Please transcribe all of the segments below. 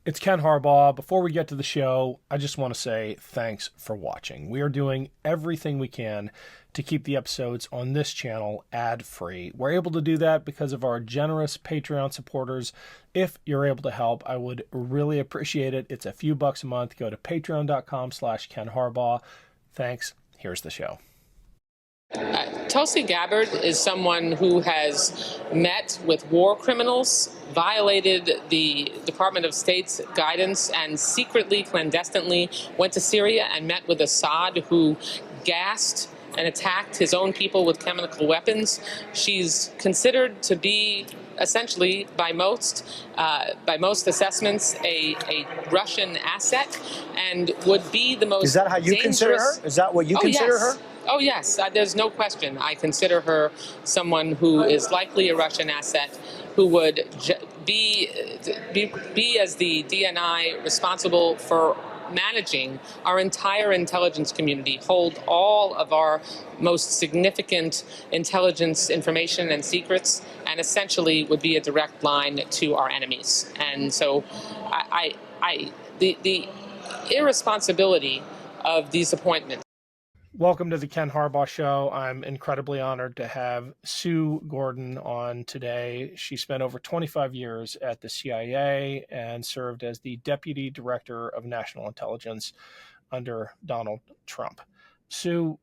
It's Ken Harbaugh. Before we get to the show, I just want to say thanks for watching. We are doing everything we can to keep the episodes on this channel ad-free. We're able to do that because of our generous Patreon supporters. If you're able to help, I would really appreciate it. It's a few bucks a month. Go to patreon.com/Ken Harbaugh. Thanks. Here's the show. Tulsi Gabbard is someone who has met with war criminals, violated the Department of State's guidance, and secretly, clandestinely went to Syria and met with Assad, who gassed and attacked his own people with chemical weapons. She's considered to be essentially, by most assessments, a Russian asset, and would be the most Is that how you consider her? Is that what you consider her? Oh, yes. There's no question. I consider her someone who is likely a Russian asset, who would be as the DNI responsible for managing our entire intelligence community, hold all of our most significant intelligence information and secrets, and essentially would be a direct line to our enemies. And so the irresponsibility of these appointments. Welcome to the Ken Harbaugh Show. I'm incredibly honored to have Sue Gordon on today. She spent over 25 years at the CIA and served as the Deputy Director of National Intelligence under Donald Trump. Sue,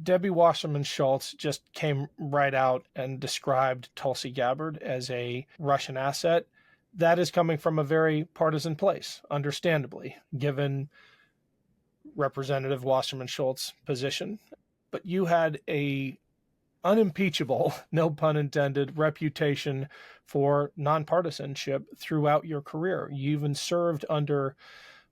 Debbie Wasserman Schultz just came right out and described Tulsi Gabbard as a Russian asset. That is coming from a very partisan place, understandably, given Representative Wasserman Schultz's position, but you had a unimpeachable, no pun intended, reputation for nonpartisanship throughout your career. You even served under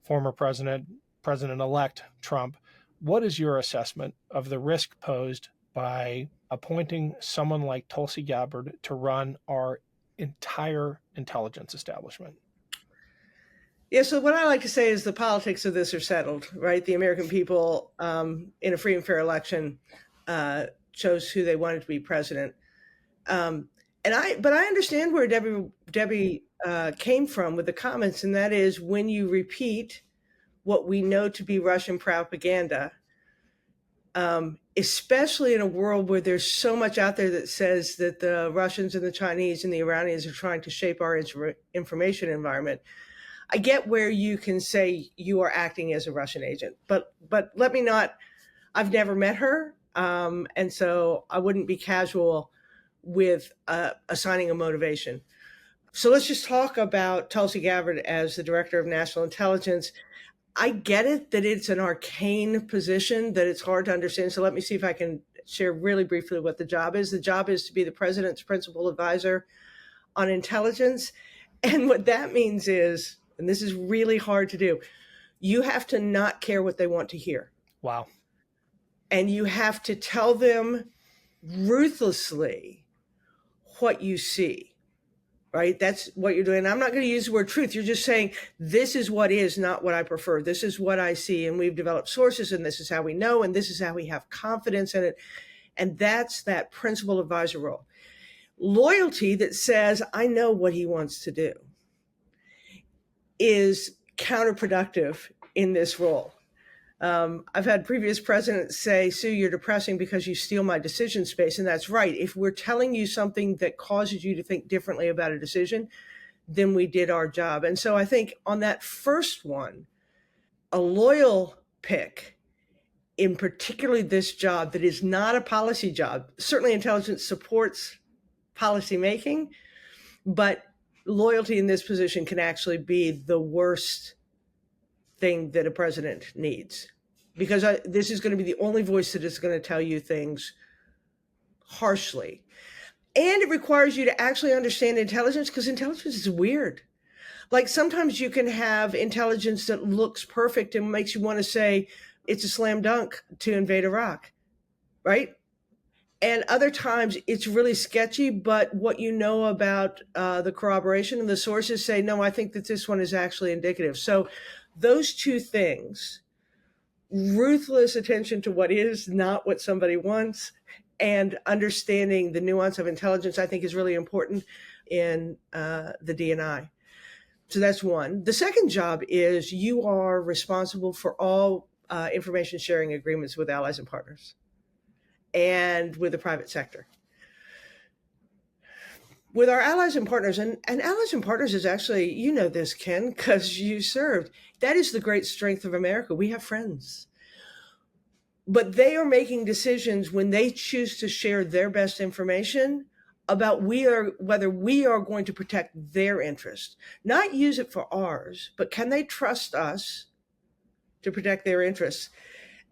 former President-elect Trump. What is your assessment of the risk posed by appointing someone like Tulsi Gabbard to run our entire intelligence establishment? Yeah, so what I like to say is the politics of this are settled, right? The American people, in a free and fair election, chose who they wanted to be president. But I understand where Debbie came from with the comments, and that is when you repeat what we know to be Russian propaganda, especially in a world where there's so much out there that says that the Russians and the Chinese and the Iranians are trying to shape our information environment. I get where you can say you are acting as a Russian agent, but let me not, I've never met her. And so I wouldn't be casual with assigning a motivation. So let's just talk about Tulsi Gabbard as the Director of National Intelligence. I get it that it's an arcane position, that it's hard to understand. So let me see if I can share really briefly what the job is. The job is to be the president's principal advisor on intelligence. And what that means is, and this is really hard to do, you have to not care what they want to hear. Wow. And you have to tell them ruthlessly what you see, right? That's what you're doing. I'm not going to use the word truth. You're just saying, this is what is, not what I prefer. This is what I see. And we've developed sources, and this is how we know, and this is how we have confidence in it. And that's that principal advisor role. Loyalty that says, I know what he wants to do, is counterproductive in this role. I've had previous presidents say, Sue, you're depressing because you steal my decision space. And that's right. If we're telling you something that causes you to think differently about a decision, then we did our job. And so I think on that first one, a loyal pick, in particularly this job that is not a policy job, certainly intelligence supports policy making, but loyalty in this position can actually be the worst thing that a president needs, because this is going to be the only voice that is going to tell you things harshly. And it requires you to actually understand intelligence, because intelligence is weird. Like sometimes you can have intelligence that looks perfect and makes you want to say it's a slam dunk to invade Iraq, right? And other times it's really sketchy, but what you know about the corroboration and the sources say, no, I think that this one is actually indicative. So those two things, ruthless attention to what is, not what somebody wants, and understanding the nuance of intelligence, I think is really important in the DNI. So that's one. The second job is you are responsible for all information sharing agreements with allies and partners and with the private sector. With our allies and partners, and allies and partners is actually, you know this, Ken, because you served. That is the great strength of America. We have friends. But they are making decisions when they choose to share their best information about whether we are going to protect their interest, not use it for ours, but can they trust us to protect their interests?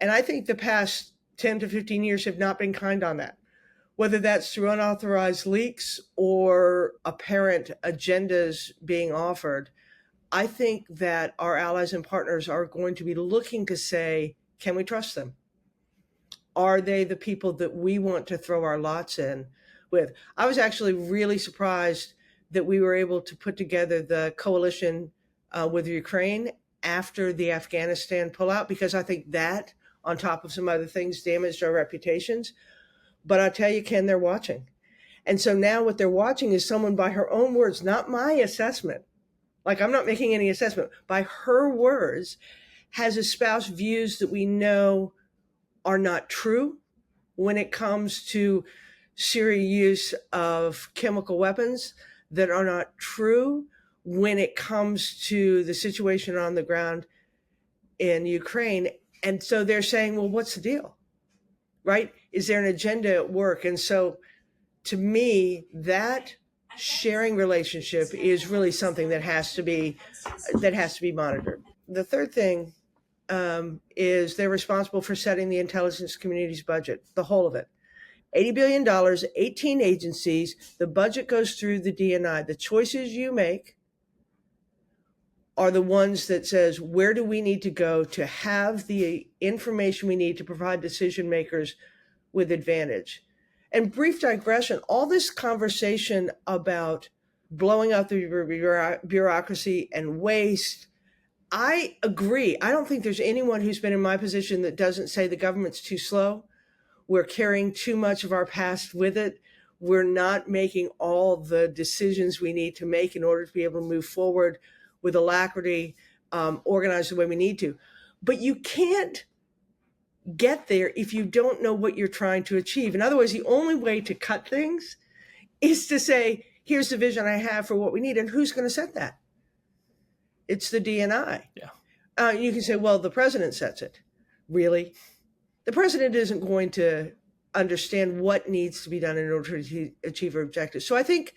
And I think the past 10 to 15 years have not been kind on that, whether that's through unauthorized leaks or apparent agendas being offered. I think that our allies and partners are going to be looking to say, can we trust them? Are they the people that we want to throw our lots in with? I was actually really surprised that we were able to put together the coalition with Ukraine after the Afghanistan pullout, because I think that, on top of some other things, damaged our reputations. But I tell you, Ken, they're watching. And so now what they're watching is someone, by her own words, not my assessment, like I'm not making any assessment, by her words, has espoused views that we know are not true when it comes to Syria use of chemical weapons, that are not true when it comes to the situation on the ground in Ukraine. And so they're saying, well, what's the deal? Right? Is there an agenda at work? And so to me, that sharing relationship is really something that has to be monitored. The third thing is they're responsible for setting the intelligence community's budget, the whole of it. $80 billion, 18 agencies. The budget goes through the DNI. The choices you make are the ones that says, where do we need to go to have the information we need to provide decision makers with advantage? And brief digression, all this conversation about blowing up the bureaucracy and waste, I agree. I don't think there's anyone who's been in my position that doesn't say the government's too slow. We're carrying too much of our past with it. We're not making all the decisions we need to make in order to be able to move forward with alacrity, organized the way we need to. But you can't get there if you don't know what you're trying to achieve. In other words, the only way to cut things is to say, here's the vision I have for what we need. And who's going to set that? It's the DNI. Yeah. You can say, well, the president sets it. Really? The president isn't going to understand what needs to be done in order to achieve our objectives. So I think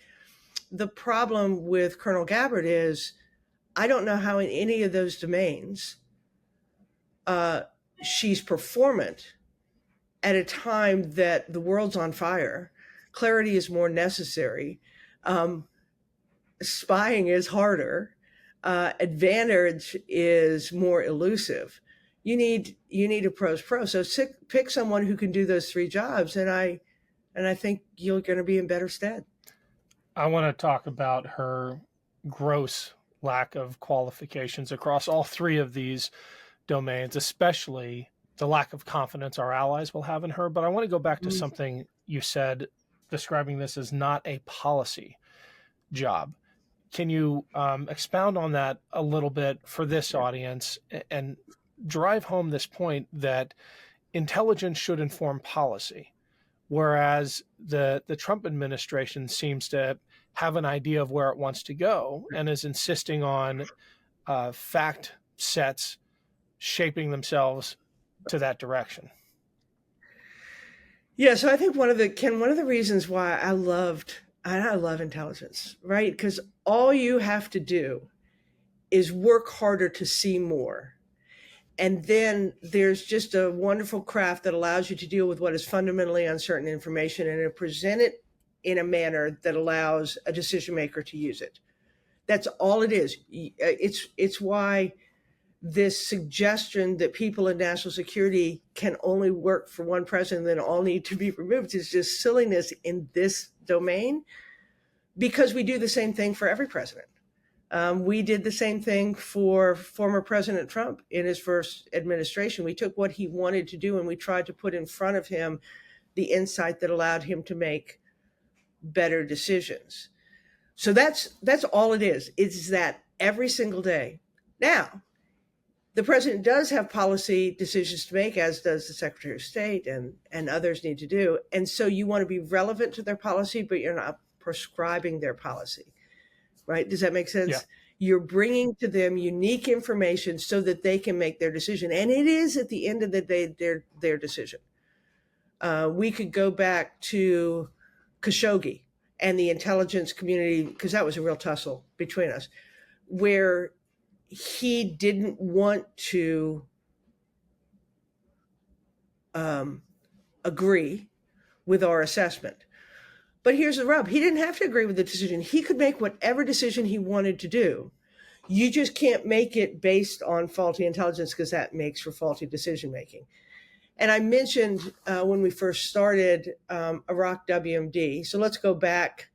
the problem with Colonel Gabbard is, I don't know how in any of those domains she's performant at a time that the world's on fire. Clarity is more necessary. Spying is harder. Advantage is more elusive. You need a pro's pro. So pick someone who can do those three jobs, and I think you're going to be in better stead. I want to talk about her gross lack of qualifications across all three of these domains, especially the lack of confidence our allies will have in her. But I want to go back to something you said, describing this as not a policy job. Can you expound on that a little bit for this audience and drive home this point that intelligence should inform policy, whereas the Trump administration seems to have an idea of where it wants to go and is insisting on fact sets shaping themselves to that direction? Yeah, so I think one of the reasons why I love intelligence, right? Because all you have to do is work harder to see more. And then there's just a wonderful craft that allows you to deal with what is fundamentally uncertain information and to present it in a manner that allows a decision maker to use it. That's all it is. It's why this suggestion that people in national security can only work for one president and all need to be removed is just silliness in this domain, because we do the same thing for every president. We did the same thing for former President Trump in his first administration. We took what he wanted to do and we tried to put in front of him the insight that allowed him to make better decisions. So that's all it is. It's that every single day. Now, the president does have policy decisions to make, as does the Secretary of State and others need to do. And so you want to be relevant to their policy, but you're not prescribing their policy, right? Does that make sense? Yeah. You're bringing to them unique information so that they can make their decision. And it is, at the end of the day, their decision. We could go back to Khashoggi and the intelligence community, because that was a real tussle between us, where he didn't want to agree with our assessment. But here's the rub. He didn't have to agree with the decision. He could make whatever decision he wanted to do. You just can't make it based on faulty intelligence, because that makes for faulty decision making. And I mentioned when we first started Iraq WMD. So let's go back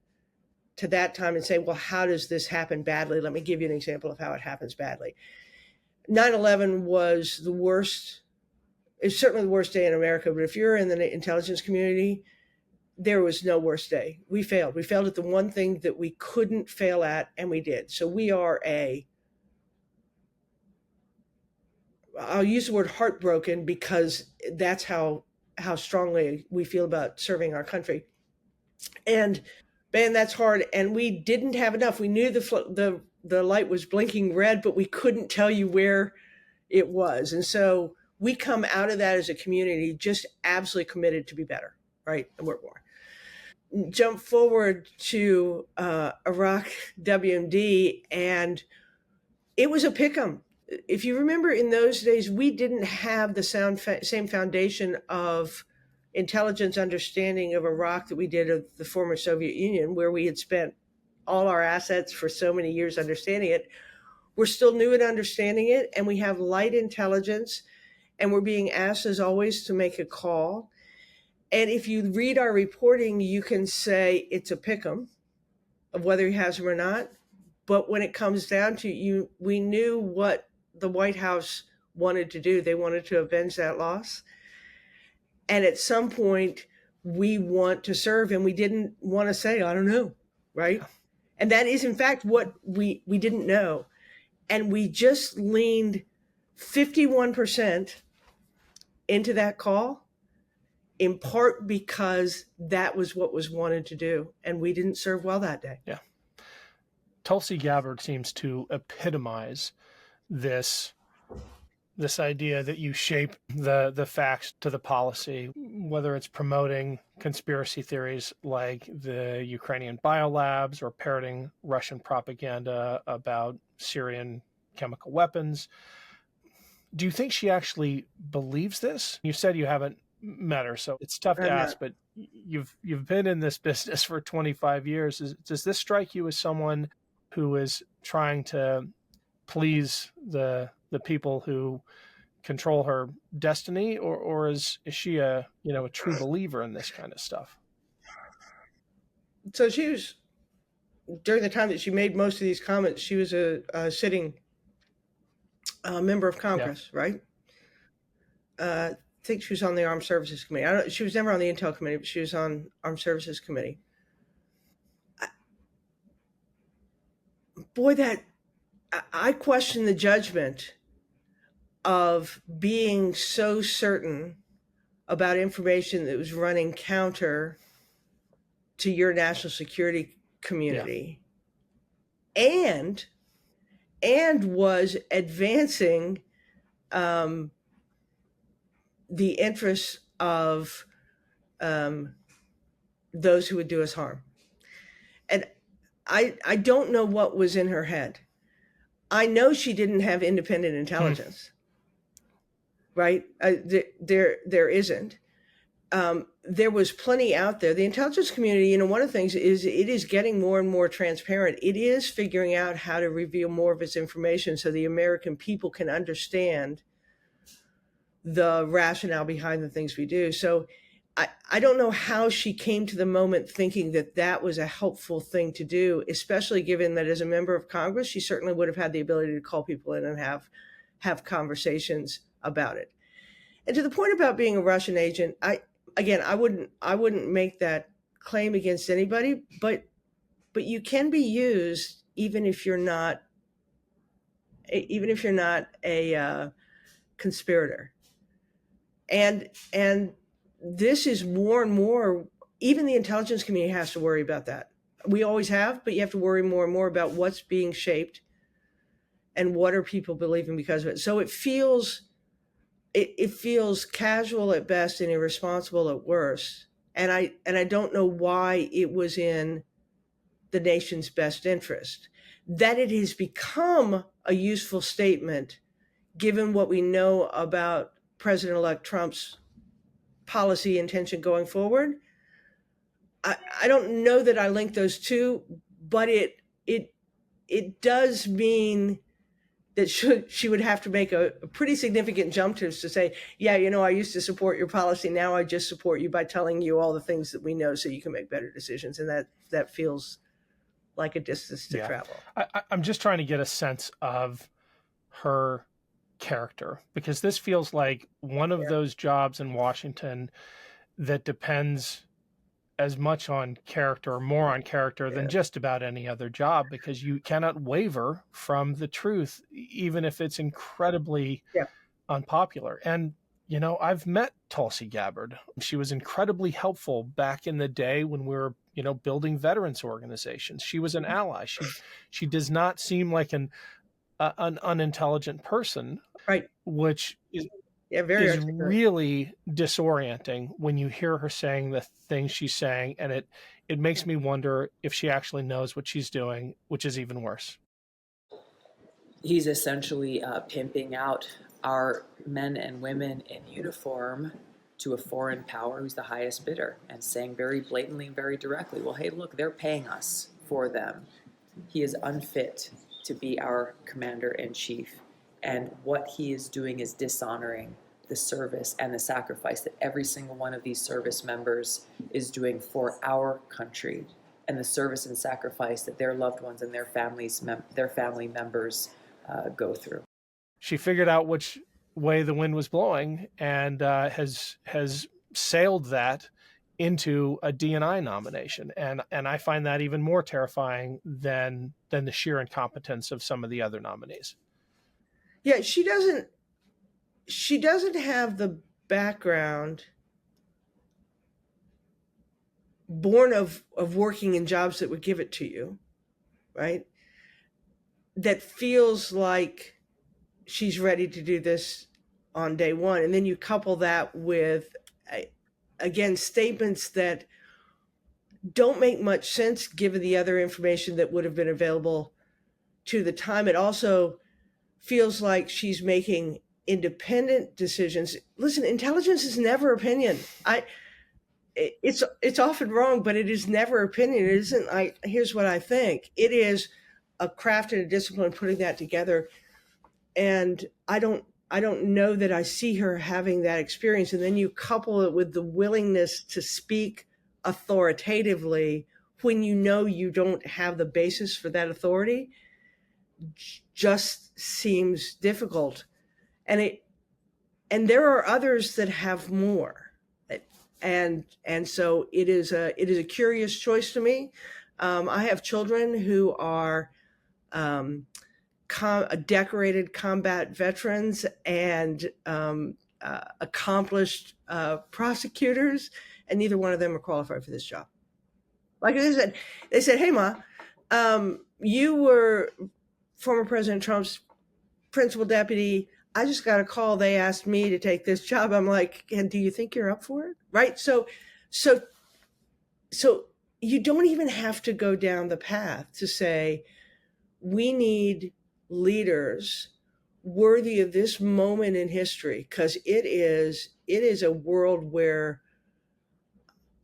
to that time and say, well, how does this happen badly? Let me give you an example of how it happens badly. 9/11 was the worst. It's certainly the worst day in America. But if you're in the intelligence community, there was no worse day. We failed. We failed at the one thing that we couldn't fail at, and we did. So we are I'll use the word heartbroken, because that's how strongly we feel about serving our country. And man, that's hard. And we didn't have enough. We knew the light was blinking red, but we couldn't tell you where it was. And so we come out of that as a community just absolutely committed to be better, right? And we're more. Jump forward to Iraq WMD, and it was a pick'em. If you remember, in those days, we didn't have the same foundation of intelligence understanding of Iraq that we did of the former Soviet Union, where we had spent all our assets for so many years understanding it. We're still new at understanding it, and we have light intelligence, and we're being asked, as always, to make a call. And if you read our reporting, you can say it's a pick'em of whether he has them or not. But when it comes down to we knew what the White House wanted to do. They wanted to avenge that loss. And at some point, we want to serve, and we didn't want to say, I don't know, right? And that is, in fact, what we didn't know. And we just leaned 51% into that call, in part because that was what was wanted to do. And we didn't serve well that day. Yeah. Tulsi Gabbard seems to epitomize this idea that you shape the facts to the policy, whether it's promoting conspiracy theories like the Ukrainian biolabs or parroting Russian propaganda about Syrian chemical weapons. Do you think she actually believes this? You said you haven't met her, so it's tough to ask, but you've been in this business for 25 years. Does this strike you as someone who is trying to please the people who control her destiny, or is she a true believer in this kind of stuff? So she was, during the time that she made most of these comments, she was a sitting member of Congress, right? I think she was on the Armed Services Committee. She was never on the Intel Committee, but she was on Armed Services Committee. I question the judgment of being so certain about information that was running counter to your national security community, and was advancing the interests of those who would do us harm. And I don't know what was in her head. I know she didn't have independent intelligence, right? There isn't. There was plenty out there. The intelligence community, one of the things is it is getting more and more transparent. It is figuring out how to reveal more of its information so the American people can understand the rationale behind the things we do. So I don't know how she came to the moment thinking that that was a helpful thing to do, especially given that as a member of Congress, she certainly would have had the ability to call people in and have conversations about it. And to the point about being a Russian agent, I wouldn't make that claim against anybody, but you can be used even if you're not even if you're not a conspirator. And this is more and more, even the intelligence community has to worry about that. We always have, but you have to worry more and more about what's being shaped and what are people believing because of it. So it feels casual at best and irresponsible at worst. And I don't know why it was in the nation's best interest. That it has become a useful statement, given what we know about President-elect Trump's policy intention going forward. I don't know that I link those two, but it does mean that she would have to make a pretty significant jump to say, yeah, I used to support your policy. Now I just support you by telling you all the things that we know so you can make better decisions. And that feels like a distance to travel. I'm just trying to get a sense of her character, because this feels like one of those jobs in Washington that depends as much on character or more on character than just about any other job, because you cannot waver from the truth, even if it's incredibly unpopular. And, I've met Tulsi Gabbard. She was incredibly helpful back in the day when we were, building veterans organizations. She was an ally. She does not seem like an unintelligent person, right? Which is really disorienting when you hear her saying the things she's saying, and it makes me wonder if she actually knows what she's doing, which is even worse. He's essentially pimping out our men and women in uniform to a foreign power who's the highest bidder, and saying very blatantly and very directly, well, hey, look, they're paying us for them. He is unfit to be our commander-in-chief. And what he is doing is dishonoring the service and the sacrifice that every single one of these service members is doing for our country, and the service and sacrifice that their loved ones and their family members go through. She figured out which way the wind was blowing and has sailed that into a D&I nomination. And I find that even more terrifying than the sheer incompetence of some of the other nominees. Yeah, she doesn't have the background born of working in jobs that would give it to you, right? That feels like she's ready to do this on day one. And then you couple that with, again, statements that don't make much sense given the other information that would have been available to the time. It also feels like she's making independent decisions. Listen, intelligence is never opinion. It's often wrong, but it is never opinion. It isn't here's what I think. It is a craft and a discipline putting that together. And I don't know that I see her having that experience. And then you couple it with the willingness to speak authoritatively when you don't have the basis for that authority, just seems difficult. And there are others that have more. And so it is a curious choice to me. I have children who are decorated combat veterans and accomplished prosecutors, and neither one of them are qualified for this job. Like I they said, hey, Ma, you were former President Trump's principal deputy. I just got a call. They asked me to take this job. I'm like, and do you think you're up for it? Right. So you don't even have to go down the path to say, we need leaders worthy of this moment in history, because it is a world where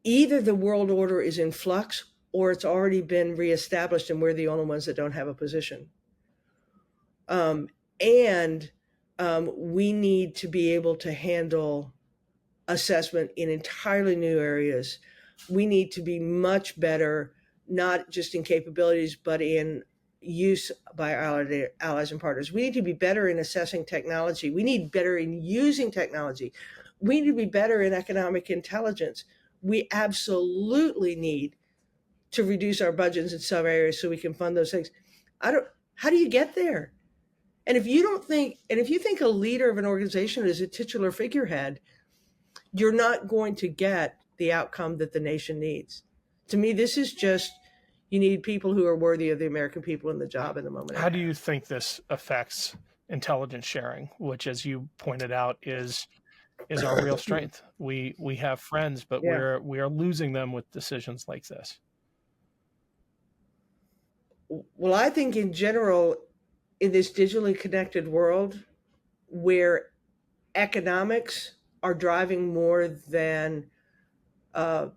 either the world order is in flux or it's already been reestablished and we're the only ones that don't have a position. We need to be able to handle assessment in entirely new areas. We need to be much better, not just in capabilities, but in use by our allies and partners. We need to be better in assessing technology. We need better in using technology. We need to be better in economic intelligence. We absolutely need to reduce our budgets in some areas so we can fund those things. How do you get there? And if you think a leader of an organization is a titular figurehead, you're not going to get the outcome that the nation needs. To me, this is just, you need people who are worthy of the American people in the job in the moment. How do you think this affects intelligence sharing, which, as you pointed out, is our real strength? We have friends, but Yeah. we are losing them with decisions like this. Well, I think in general, in this digitally connected world where economics are driving more than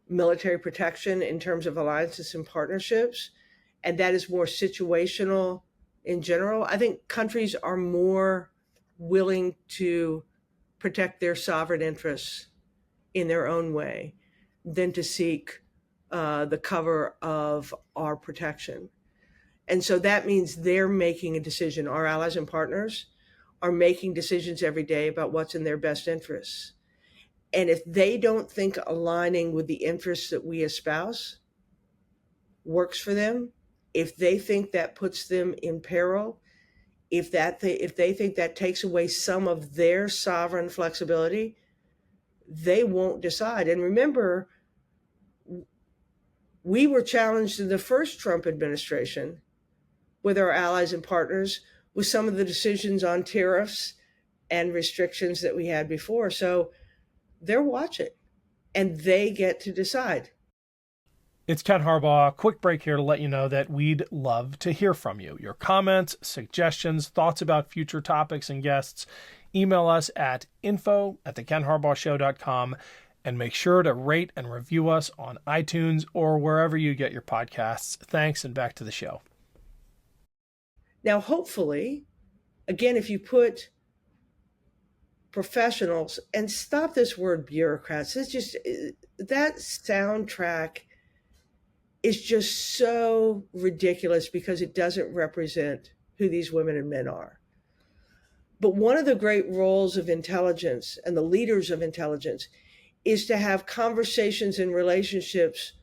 military protection in terms of alliances and partnerships, and that is more situational in general, I think countries are more willing to protect their sovereign interests in their own way than to seek the cover of our protection. And so that means they're making a decision. Our allies and partners are making decisions every day about what's in their best interests. And if they don't think aligning with the interests that we espouse works for them, if they think that puts them in peril, if they think that takes away some of their sovereign flexibility, they won't decide. And remember, we were challenged in the first Trump administration with our allies and partners with some of the decisions on tariffs and restrictions that we had before. So they're watching and they get to decide. It's Ken Harbaugh. Quick break here to let you know that we'd love to hear from you. Your comments, suggestions, thoughts about future topics and guests. Email us at info@thekenharbaughshow.com and make sure to rate and review us on iTunes or wherever you get your podcasts. Thanks, and back to the show. Now, hopefully, again, if you put professionals, and stop this word bureaucrats, it's just, that soundtrack is just so ridiculous because it doesn't represent who these women and men are. But one of the great roles of intelligence and the leaders of intelligence is to have conversations and relationships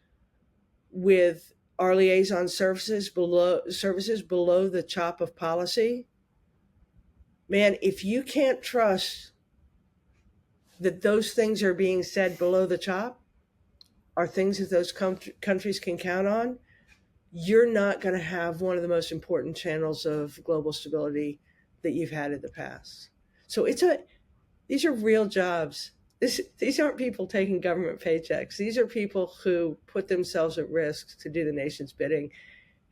with our liaison services below the chop of policy. Man, if you can't trust that those things are being said below the chop are things that those countries can count on, you're not going to have one of the most important channels of global stability that you've had in the past. So these are real jobs. These aren't people taking government paychecks. These are people who put themselves at risk to do the nation's bidding.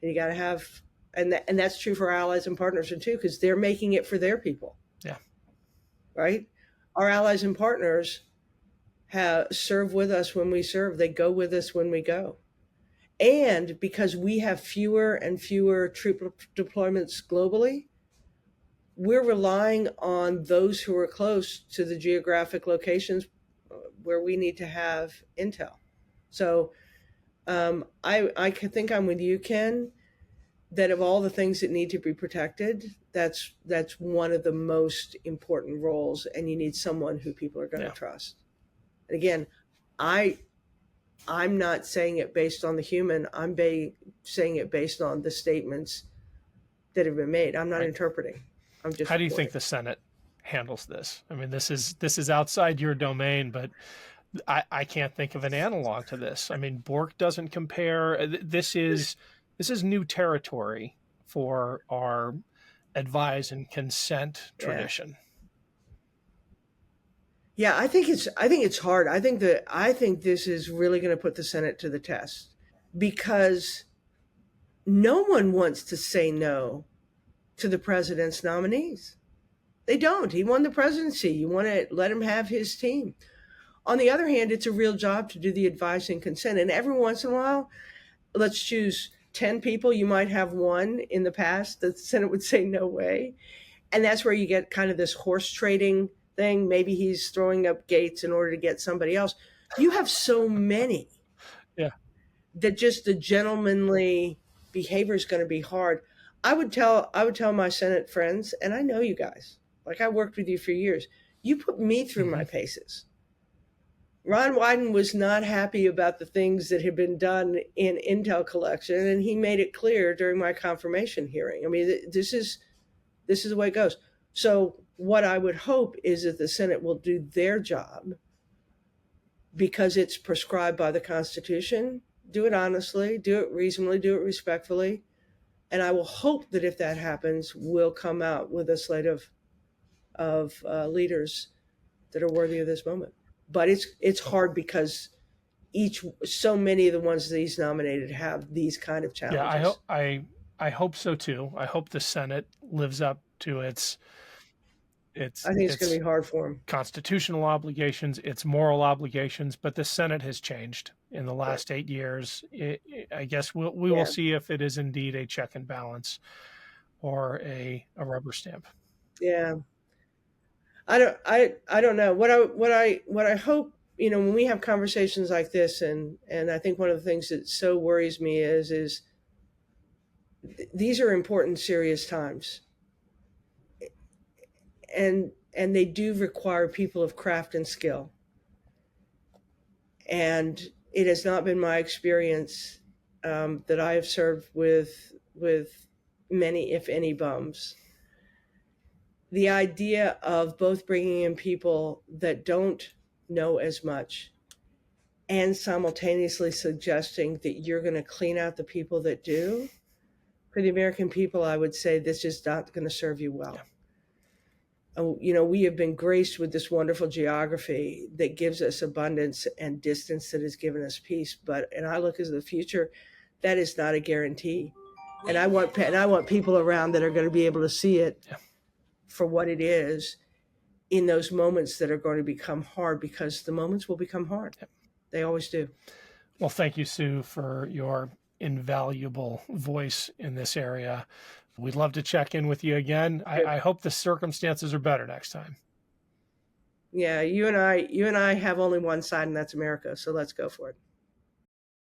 And you got to have, and that's true for our allies and partners too, because they're making it for their people. Yeah. Right? Our allies and partners serve with us when we serve. They go with us when we go. And because we have fewer and fewer troop deployments globally, we're relying on those who are close to the geographic locations where we need to have intel. So I think I'm with you, Ken, that of all the things that need to be protected, that's one of the most important roles, and you need someone who people are going to trust. And again, I'm not saying it based on the human. I'm saying it based on the statements that have been made. I'm not interpreting. I'm just. How do you think the Senate handles this? I mean, this is outside your domain, but I can't think of an analog to this. I mean, Bork doesn't compare. This is new territory for our advise and consent tradition. Yeah, I think it's hard. I think this is really going to put the Senate to the test because no one wants to say no to the president's nominees. They don't. He won the presidency. You want to let him have his team. On the other hand, it's a real job to do the advice and consent. And every once in a while, let's choose 10 people. You might have one in the past that the Senate would say no way. And that's where you get kind of this horse trading thing. Maybe he's throwing up Gates in order to get somebody else. You have so many that just the gentlemanly behavior is going to be hard. I would tell my Senate friends, and I know you guys, like I worked with you for years, you put me through my paces. Ron Wyden was not happy about the things that had been done in intel collection, and he made it clear during my confirmation hearing. I mean, this is This is the way it goes. So what I would hope is that the Senate will do their job because it's prescribed by the Constitution. Do it honestly, do it reasonably, do it respectfully. And I will hope that if that happens, we'll come out with a slate of leaders that are worthy of this moment. But it's hard because so many of the ones that he's nominated have these kind of challenges. Yeah, I hope so too. I hope the Senate lives up to its I think it's going to be hard for him. Constitutional obligations, its moral obligations, but the Senate has changed in the last 8 years. I guess we will see if it is indeed a check and balance or a rubber stamp. Yeah, I don't know. What I hope, when we have conversations like this, and I think one of the things that so worries me is these are important, serious times. And they do require people of craft and skill. And it has not been my experience that I have served with many, if any, bums. The idea of both bringing in people that don't know as much and simultaneously suggesting that you're going to clean out the people that do, for the American people, I would say this is not going to serve you well. Yeah. We have been graced with this wonderful geography that gives us abundance and distance that has given us peace. And I look as the future, that is not a guarantee. And I want people around that are going to be able to see it for what it is in those moments that are going to become hard, because the moments will become hard. They always do. Well, thank you, Sue, for your invaluable voice in this area. We'd love to check in with you again. I hope the circumstances are better next time. Yeah, you and I have only one side, and that's America. So let's go for it.